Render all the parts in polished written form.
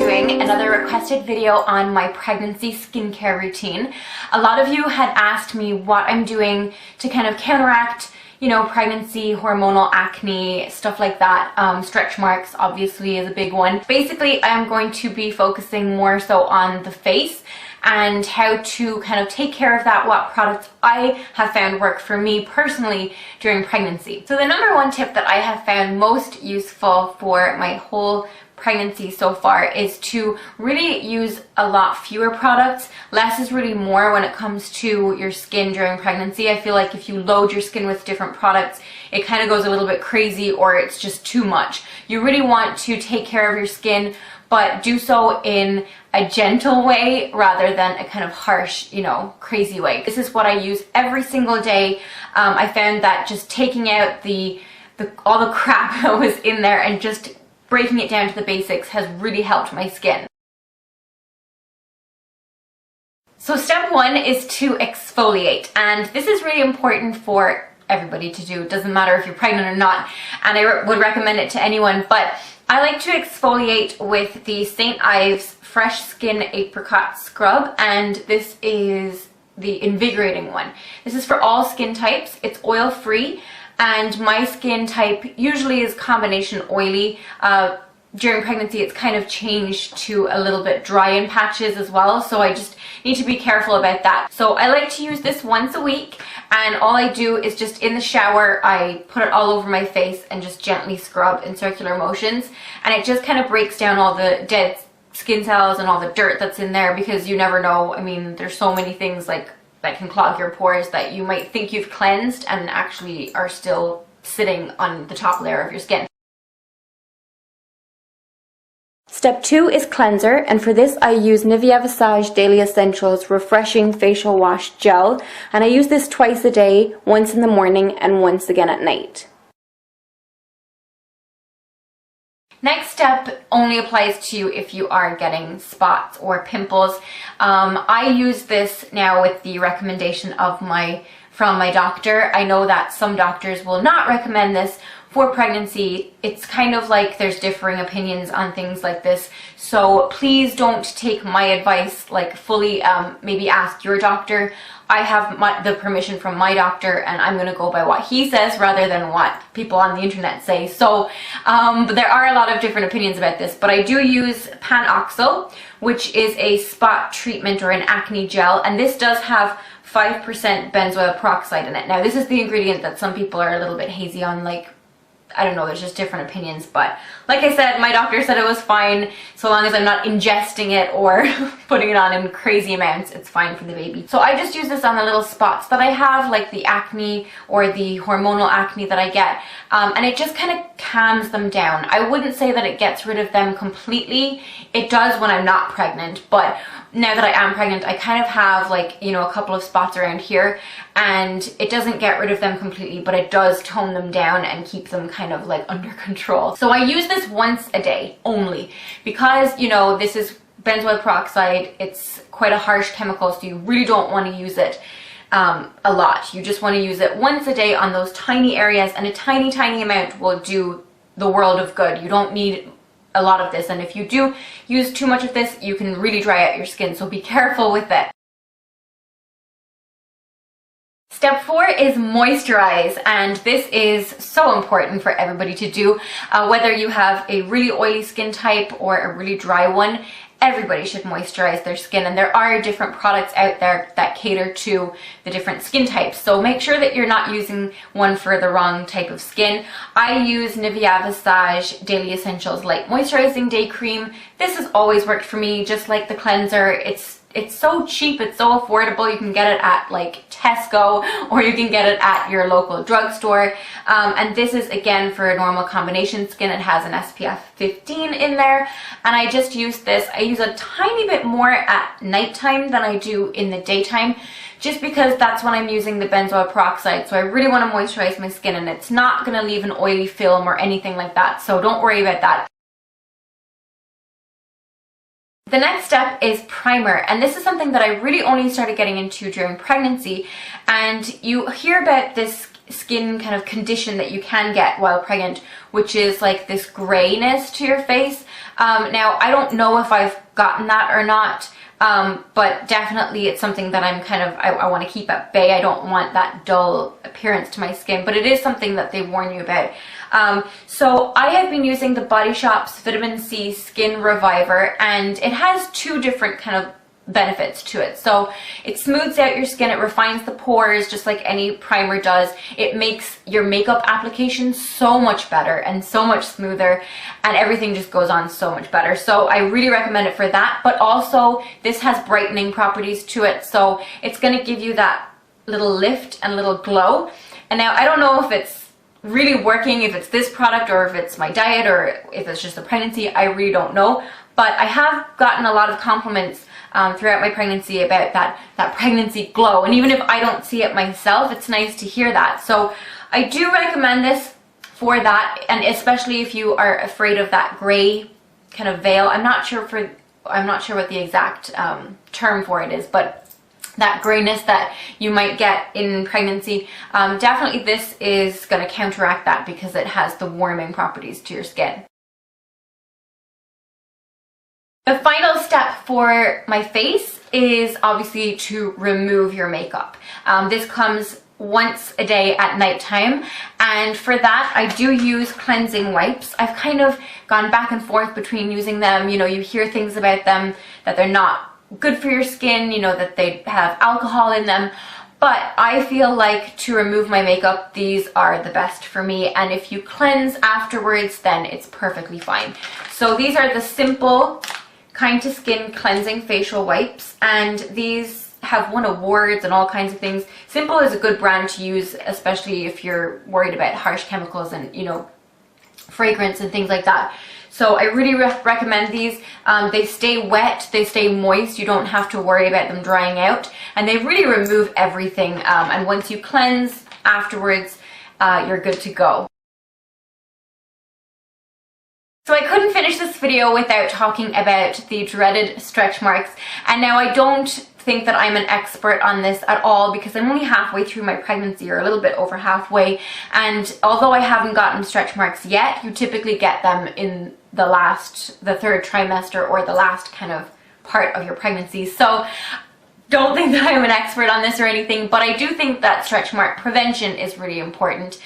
doing another requested video on my pregnancy skincare routine. A lot of you had asked me what I'm doing to kind of counteract, you know, pregnancy, hormonal acne, stuff like that. Stretch marks obviously is a big one. Basically, I'm going to be focusing more so on the face and how to kind of take care of that, what products I have found work for me personally during pregnancy. So the number one tip that I have found most useful for my whole pregnancy so far is to really use a lot fewer products. Less is really more when it comes to your skin during pregnancy. I feel like if you load your skin with different products, it kind of goes a little bit crazy or it's just too much. You really want to take care of your skin, but do so in a gentle way rather than a kind of harsh, you know, crazy way. This is what I use every single day. I found that just taking out all the crap that was in there and just breaking it down to the basics has really helped my skin. So step one is to exfoliate, and this is really important for everybody to do. It doesn't matter if you're pregnant or not, and I would recommend it to anyone, but I like to exfoliate with the St. Ives Fresh Skin Apricot Scrub, and this is the invigorating one. This is for all skin types. It's oil-free, and my skin type usually is combination oily. During pregnancy, it's kind of changed to a little bit dry in patches as well, so I just need to be careful about that. So I like to use this once a week, and all I do is just in the shower, I put it all over my face and just gently scrub in circular motions, and it just kind of breaks down all the dead skin cells and all the dirt that's in there, because you never know. I mean, there's so many things like that can clog your pores that you might think you've cleansed and actually are still sitting on the top layer of your skin. Step 2 is cleanser, and for this I use Nivea Visage Daily Essentials Refreshing Facial Wash Gel, and I use this twice a day, once in the morning and once again at night. Next step only applies to you if you are getting spots or pimples. I use this now with the recommendation of from my doctor. I know that some doctors will not recommend this for pregnancy. It's kind of like there's differing opinions on things like this, so please don't take my advice like fully. Maybe ask your doctor. I have the permission from my doctor, and I'm going to go by what he says rather than what people on the internet say. So but there are a lot of different opinions about this, but I do use Panoxyl, which is a spot treatment or an acne gel, and this does have 5% benzoyl peroxide in it. Now this is the ingredient that some people are a little bit hazy on, like, I don't know, there's just different opinions, but like I said, my doctor said it was fine so long as I'm not ingesting it or putting it on in crazy amounts. It's fine for the baby. So I just use this on the little spots that I have, like the acne or the hormonal acne that I get, and it just kind of calms them down. I wouldn't say that it gets rid of them completely. It does when I'm not pregnant, but now that I am pregnant, I kind of have, like, you know, a couple of spots around here, and it doesn't get rid of them completely, but it does tone them down and keep them kind of like under control. So I use this once a day only, because, you know, this is benzoyl peroxide. It's quite a harsh chemical, so you really don't want to use it a lot. You just want to use it once a day on those tiny areas, and a tiny amount will do the world of good. You don't need a lot of this, and if you do use too much of this, you can really dry out your skin, so be careful with it. Step 4 is moisturize, and this is so important for everybody to do, whether you have a really oily skin type or a really dry one. Everybody should moisturize their skin, and there are different products out there that cater to the different skin types, so make sure that you're not using one for the wrong type of skin. I use Nivea Visage Daily Essentials Light Moisturizing Day Cream. This has always worked for me, just like the cleanser. It's so cheap, it's so affordable. You can get it at like Tesco, or you can get it at your local drugstore. And this is again for a normal combination skin. It has an SPF 15 in there, and I just use this. I use a tiny bit more at nighttime than I do in the daytime, just because that's when I'm using the benzoyl peroxide. So I really want to moisturize my skin, and it's not going to leave an oily film or anything like that, so don't worry about that. The next step is primer, and this is something that I really only started getting into during pregnancy, and you hear about this skin kind of condition that you can get while pregnant, which is like this grayness to your face. Now, I don't know if I've gotten that or not, but definitely it's something that I'm kind of, I want to keep at bay. I don't want that dull appearance to my skin, but it is something that they warn you about. So I have been using the Body Shop's Vitamin C Skin Reviver, and it has two different kind of benefits to it. So it smooths out your skin, it refines the pores just like any primer does. It makes your makeup application so much better and so much smoother, and everything just goes on so much better. So I really recommend it for that, but also this has brightening properties to it, so it's going to give you that little lift and little glow. And now I don't know if it's really working, if it's this product or if it's my diet or if it's just the pregnancy. I really don't know, but I have gotten a lot of compliments throughout my pregnancy about that pregnancy glow, and even if I don't see it myself, it's nice to hear that. So I do recommend this for that, and especially if you are afraid of that gray kind of veil. I'm not sure what the exact term for it is, but that grayness that you might get in pregnancy, definitely this is going to counteract that because it has the warming properties to your skin. The final step for my face is obviously to remove your makeup. This comes once a day at nighttime, and for that I do use cleansing wipes. I've kind of gone back and forth between using them. You know, you hear things about them that they're not good for your skin, you know, that they have alcohol in them, but I feel like to remove my makeup, these are the best for me, and if you cleanse afterwards, then it's perfectly fine. So these are the Simple Kind to Skin Cleansing Facial Wipes, and these have won awards and all kinds of things. Simple is a good brand to use, especially if you're worried about harsh chemicals and, you know, fragrance and things like that. So I really recommend these. They stay wet, they stay moist, you don't have to worry about them drying out, and they really remove everything, and once you cleanse afterwards, you're good to go. So I couldn't finish this video without talking about the dreaded stretch marks, and now I don't think that I'm an expert on this at all because I'm only halfway through my pregnancy, or a little bit over halfway, and although I haven't gotten stretch marks yet, you typically get them in the third trimester or the last kind of part of your pregnancy. So don't think that I'm an expert on this or anything, but I do think that stretch mark prevention is really important.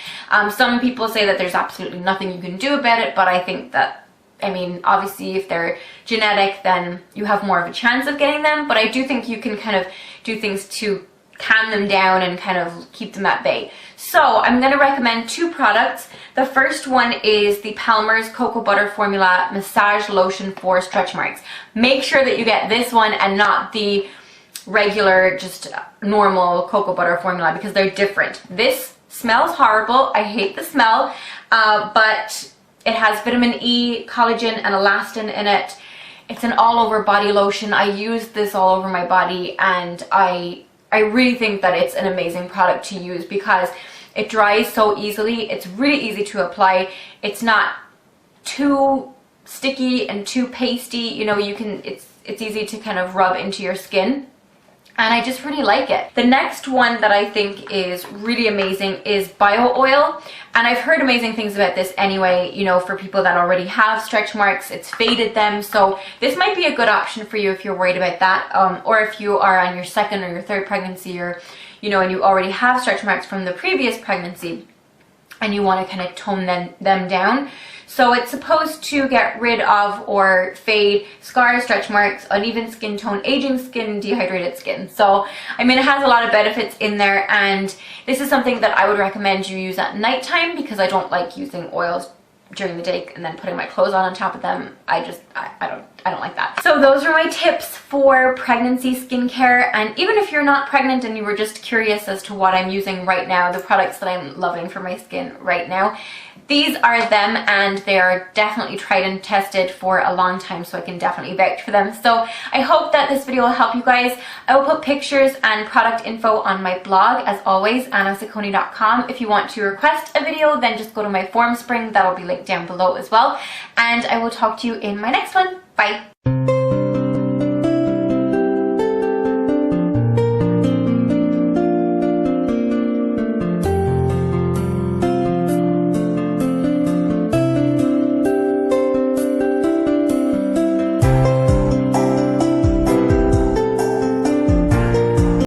Some people say that there's absolutely nothing you can do about it, but I think that, I mean, obviously if they're genetic, then you have more of a chance of getting them, but I do think you can kind of do things to calm them down and kind of keep them at bay. So I'm going to recommend two products. The first one is the Palmer's Cocoa Butter Formula Massage Lotion for Stretch Marks. Make sure that you get this one and not the regular, just normal cocoa butter formula, because they're different. This smells horrible. I hate the smell, but it has vitamin E, collagen, and elastin in it. It's an all-over body lotion. I use this all over my body, and I really think that it's an amazing product to use because it dries so easily. It's really easy to apply. It's not too sticky and too pasty. You know, you can, it's easy to kind of rub into your skin, and I just really like it. The next one that I think is really amazing is Bio Oil, and I've heard amazing things about this anyway, you know, for people that already have stretch marks. It's faded them, so this might be a good option for you if you're worried about that, or if you are on your second or your third pregnancy, or, you know, and you already have stretch marks from the previous pregnancy and you want to kind of tone them down. So it's supposed to get rid of or fade scars, stretch marks, uneven skin tone, aging skin, dehydrated skin. So, I mean, it has a lot of benefits in there, and this is something that I would recommend you use at nighttime because I don't like using oils during the day and then putting my clothes on top of them. I don't like that. So those are my tips for pregnancy skincare, and even if you're not pregnant and you were just curious as to what I'm using right now, the products that I'm loving for my skin right now, these are them, and they are definitely tried and tested for a long time, so I can definitely vouch for them. So I hope that this video will help you guys. I will put pictures and product info on my blog, as always, annaciccone.com. If you want to request a video, then just go to my form spring. That'll be linked down below as well. And I will talk to you in my next one. Bye.